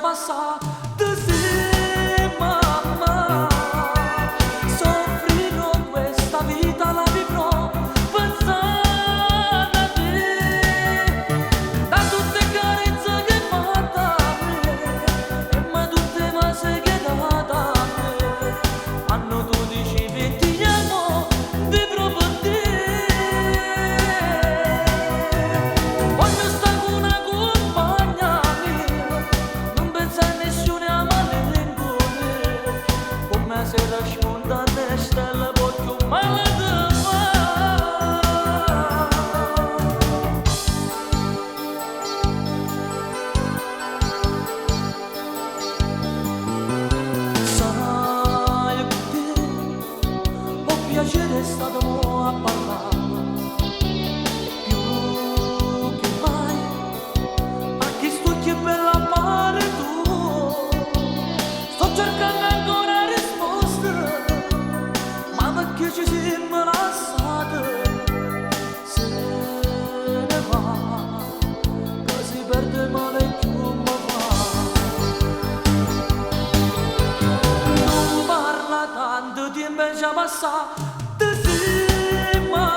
passa sì, mamma. Soffrirò questa vita, la vivrò pensando a te. Da tutte carezze che fatta a me, ma tutte cose che data a me. Hanno 12-20 anni, vivrò per te. Voglio stare con una compagna mia, non pensa a nessuno a malincuore, come se la smontane stelle voglio male di fare. Sai con te ho piacere stato a parlare più che mai, a chi sto che bella pare tu. Sto cercando ancora risposte, ma perché ci siamo lasciati? Se ne va, che si perde male più mi va. Non parla tanto tempo già passato, sì, ma